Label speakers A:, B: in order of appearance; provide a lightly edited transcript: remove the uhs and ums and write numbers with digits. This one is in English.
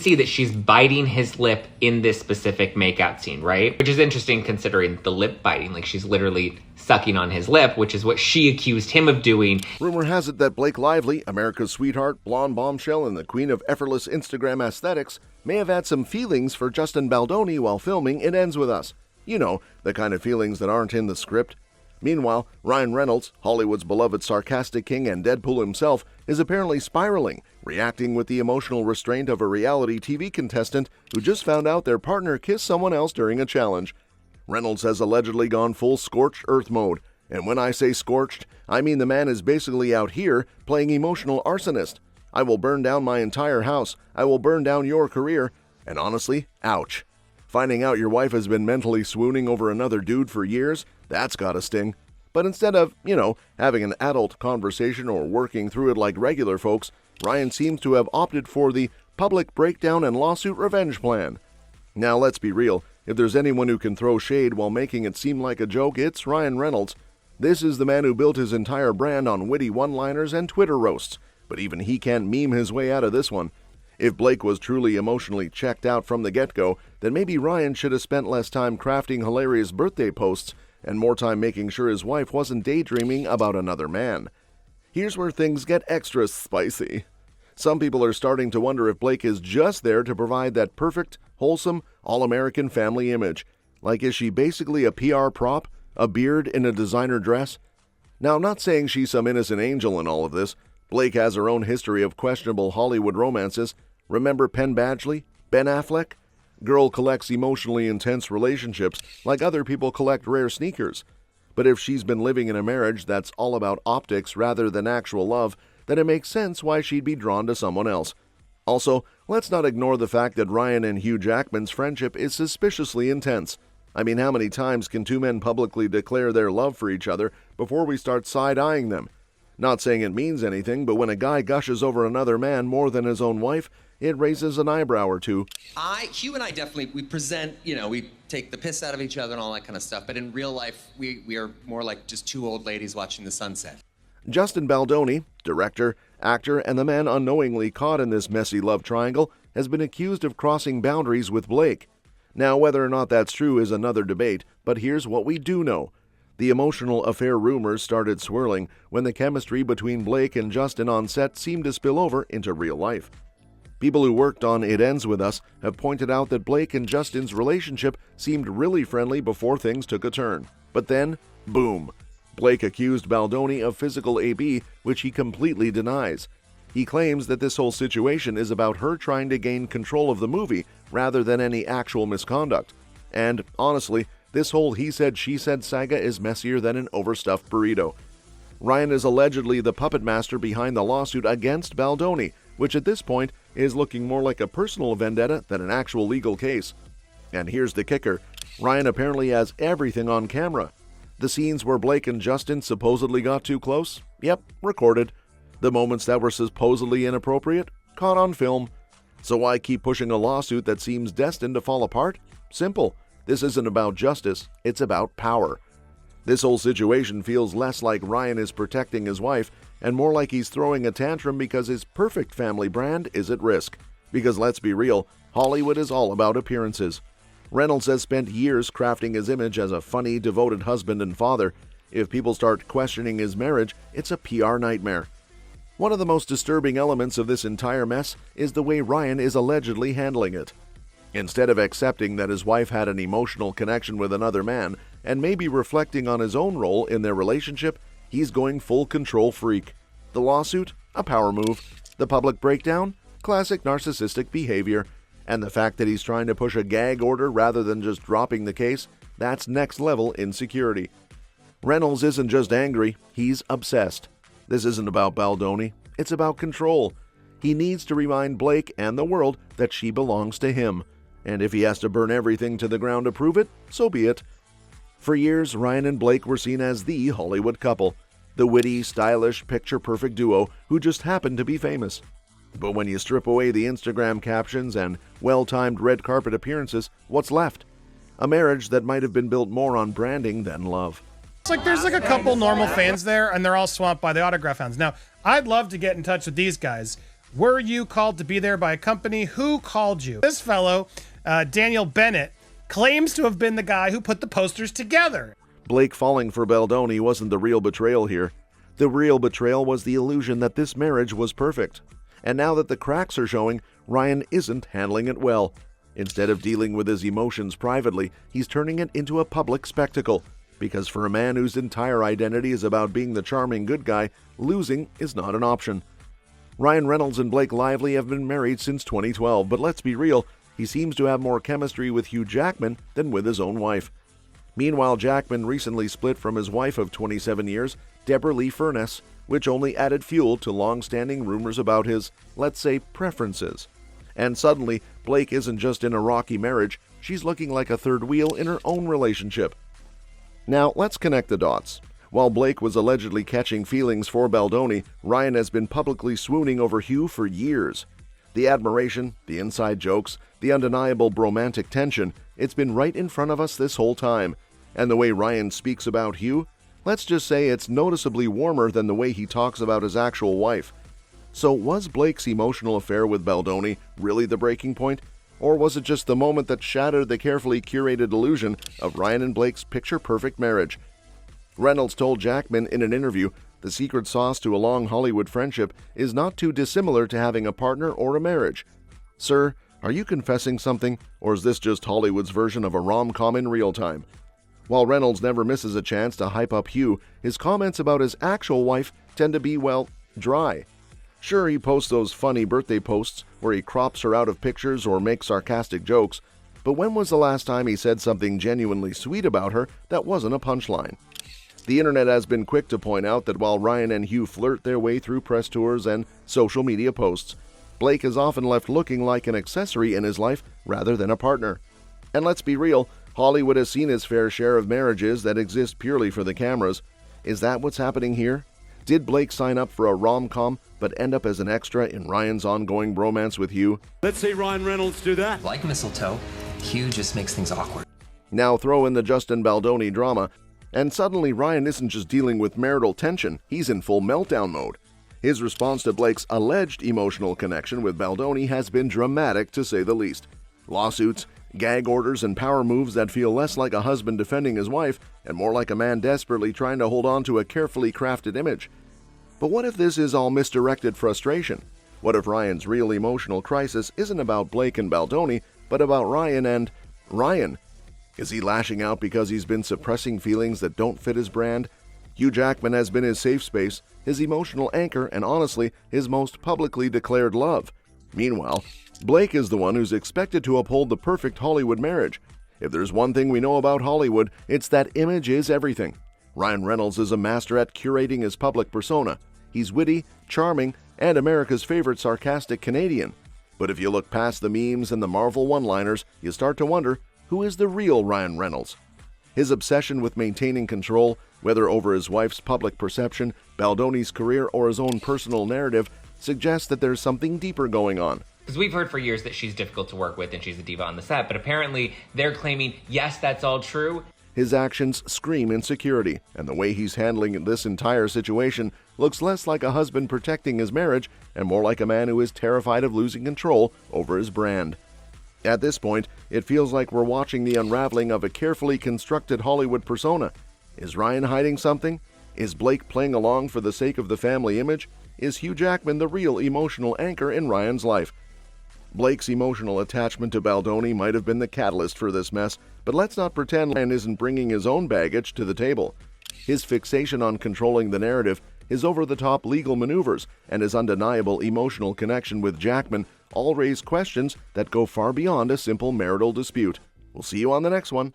A: see that she's biting his lip in this specific makeout scene, right? Which is interesting considering the lip biting, like she's literally sucking on his lip, which is what she accused him of doing.
B: Rumor has it that Blake Lively, America's sweetheart, blonde bombshell, and the queen of effortless Instagram aesthetics, may have had some feelings for Justin Baldoni while filming It Ends With Us. You know, the kind of feelings that aren't in the script. Meanwhile, Ryan Reynolds, Hollywood's beloved sarcastic king and Deadpool himself, is apparently spiraling, reacting with the emotional restraint of a reality TV contestant who just found out their partner kissed someone else during a challenge. Reynolds has allegedly gone full scorched-earth mode, and when I say scorched, I mean the man is basically out here playing emotional arsonist. I will burn down my entire house, I will burn down your career, and honestly, ouch. Finding out your wife has been mentally swooning over another dude for years, that's gotta sting. But instead of, having an adult conversation or working through it like regular folks, Ryan seems to have opted for the public breakdown and lawsuit revenge plan. Now let's be real, if there's anyone who can throw shade while making it seem like a joke, it's Ryan Reynolds. This is the man who built his entire brand on witty one-liners and Twitter roasts, but even he can't meme his way out of this one. If Blake was truly emotionally checked out from the get-go, then maybe Ryan should have spent less time crafting hilarious birthday posts and more time making sure his wife wasn't daydreaming about another man. Here's where things get extra spicy. Some people are starting to wonder if Blake is just there to provide that perfect, wholesome, all-American family image. Like, is she basically a PR prop? A beard in a designer dress? Now, I'm not saying she's some innocent angel in all of this. Blake has her own history of questionable Hollywood romances. Remember Penn Badgley? Ben Affleck? Girl collects emotionally intense relationships like other people collect rare sneakers. But if she's been living in a marriage that's all about optics rather than actual love, then it makes sense why she'd be drawn to someone else. Also, let's not ignore the fact that Ryan and Hugh Jackman's friendship is suspiciously intense. I mean, how many times can two men publicly declare their love for each other before we start side-eyeing them? Not saying it means anything, but when a guy gushes over another man more than his own wife, it raises an eyebrow or two.
C: Hugh and I definitely, we present, we take the piss out of each other and all that kind of stuff, but in real life, we are more like just two old ladies watching the sunset.
B: Justin Baldoni, director, actor, and the man unknowingly caught in this messy love triangle, has been accused of crossing boundaries with Blake. Now, whether or not that's true is another debate, but here's what we do know. The emotional affair rumors started swirling when the chemistry between Blake and Justin on set seemed to spill over into real life. People who worked on It Ends With Us have pointed out that Blake and Justin's relationship seemed really friendly before things took a turn. But then, boom. Blake accused Baldoni of physical AB, which he completely denies. He claims that this whole situation is about her trying to gain control of the movie rather than any actual misconduct. And honestly, this whole he said, she said saga is messier than an overstuffed burrito. Ryan is allegedly the puppet master behind the lawsuit against Baldoni, which at this point is looking more like a personal vendetta than an actual legal case. And here's the kicker. Ryan apparently has everything on camera. The scenes where Blake and Justin supposedly got too close? Yep, recorded. The moments that were supposedly inappropriate? Caught on film. So why keep pushing a lawsuit that seems destined to fall apart? Simple. This isn't about justice, it's about power. This whole situation feels less like Ryan is protecting his wife and more like he's throwing a tantrum because his perfect family brand is at risk. Because let's be real, Hollywood is all about appearances. Reynolds has spent years crafting his image as a funny, devoted husband and father. If people start questioning his marriage, it's a PR nightmare. One of the most disturbing elements of this entire mess is the way Ryan is allegedly handling it. Instead of accepting that his wife had an emotional connection with another man and maybe reflecting on his own role in their relationship, he's going full control freak. The lawsuit? A power move. The public breakdown? Classic narcissistic behavior. And the fact that he's trying to push a gag order rather than just dropping the case, that's next level insecurity. Reynolds isn't just angry, he's obsessed. This isn't about Baldoni, it's about control. He needs to remind Blake and the world that she belongs to him. And if he has to burn everything to the ground to prove it, so be it. For years, Ryan and Blake were seen as the Hollywood couple, the witty, stylish, picture-perfect duo who just happened to be famous. But when you strip away the Instagram captions and well-timed red carpet appearances, what's left? A marriage that might have been built more on branding than love.
D: It's like there's like a couple normal fans there, and they're all swamped by the autograph hounds. Now, I'd love to get in touch with these guys. Were you called to be there by a company? Who called you? This fellow, Daniel Bennett, claims to have been the guy who put the posters together.
B: Blake falling for Baldoni wasn't the real betrayal here. The real betrayal was the illusion that this marriage was perfect. And now that the cracks are showing, Ryan isn't handling it well. Instead of dealing with his emotions privately, he's turning it into a public spectacle. Because for a man whose entire identity is about being the charming good guy, losing is not an option. Ryan Reynolds and Blake Lively have been married since 2012, but let's be real, he seems to have more chemistry with Hugh Jackman than with his own wife. Meanwhile, Jackman recently split from his wife of 27 years, Deborah Lee Furness, which only added fuel to long-standing rumors about his, let's say, preferences. And suddenly, Blake isn't just in a rocky marriage, she's looking like a third wheel in her own relationship. Now, let's connect the dots. While Blake was allegedly catching feelings for Baldoni, Ryan has been publicly swooning over Hugh for years. The admiration, the inside jokes, the undeniable bromantic tension, it's been right in front of us this whole time. And the way Ryan speaks about Hugh, let's just say it's noticeably warmer than the way he talks about his actual wife. So was Blake's emotional affair with Baldoni really the breaking point? Or was it just the moment that shattered the carefully curated illusion of Ryan and Blake's picture-perfect marriage? Reynolds told Jackman in an interview, the secret sauce to a long Hollywood friendship is not too dissimilar to having a partner or a marriage. Sir, are you confessing something, or is this just Hollywood's version of a rom-com in real time? While Reynolds never misses a chance to hype up Hugh, his comments about his actual wife tend to be, well, dry. Sure, he posts those funny birthday posts where he crops her out of pictures or makes sarcastic jokes, but when was the last time he said something genuinely sweet about her that wasn't a punchline? The internet has been quick to point out that while Ryan and Hugh flirt their way through press tours and social media posts, Blake is often left looking like an accessory in his life rather than a partner. And let's be real, Hollywood has seen its fair share of marriages that exist purely for the cameras. Is that what's happening here? Did Blake sign up for a rom-com but end up as an extra in Ryan's ongoing bromance with Hugh?
E: Let's see Ryan Reynolds do that.
C: Like mistletoe, Hugh just makes things awkward.
B: Now throw in the Justin Baldoni drama, and suddenly Ryan isn't just dealing with marital tension, he's in full meltdown mode. His response to Blake's alleged emotional connection with Baldoni has been dramatic to say the least. Lawsuits, gag orders, and power moves that feel less like a husband defending his wife and more like a man desperately trying to hold on to a carefully crafted image. But what if this is all misdirected frustration? What if Ryan's real emotional crisis isn't about Blake and Baldoni, but about Ryan and Ryan? Is he lashing out because he's been suppressing feelings that don't fit his brand? Hugh Jackman has been his safe space, his emotional anchor, and honestly, his most publicly declared love. Meanwhile, Blake is the one who's expected to uphold the perfect Hollywood marriage. If there's one thing we know about Hollywood, it's that image is everything. Ryan Reynolds is a master at curating his public persona. He's witty, charming, and America's favorite sarcastic Canadian. But if you look past the memes and the Marvel one-liners, you start to wonder, who is the real Ryan Reynolds? His obsession with maintaining control, whether over his wife's public perception, Baldoni's career, or his own personal narrative, suggests that there's something deeper going on.
A: Because we've heard for years that she's difficult to work with and she's a diva on the set, but apparently they're claiming, yes, that's all true.
B: His actions scream insecurity, and the way he's handling this entire situation looks less like a husband protecting his marriage and more like a man who is terrified of losing control over his brand. At this point, it feels like we're watching the unraveling of a carefully constructed Hollywood persona. Is Ryan hiding something? Is Blake playing along for the sake of the family image? Is Hugh Jackman the real emotional anchor in Ryan's life? Blake's emotional attachment to Baldoni might have been the catalyst for this mess, but let's not pretend Ryan isn't bringing his own baggage to the table. His fixation on controlling the narrative, his over-the-top legal maneuvers, and his undeniable emotional connection with Jackman all raise questions that go far beyond a simple marital dispute. We'll see you on the next one.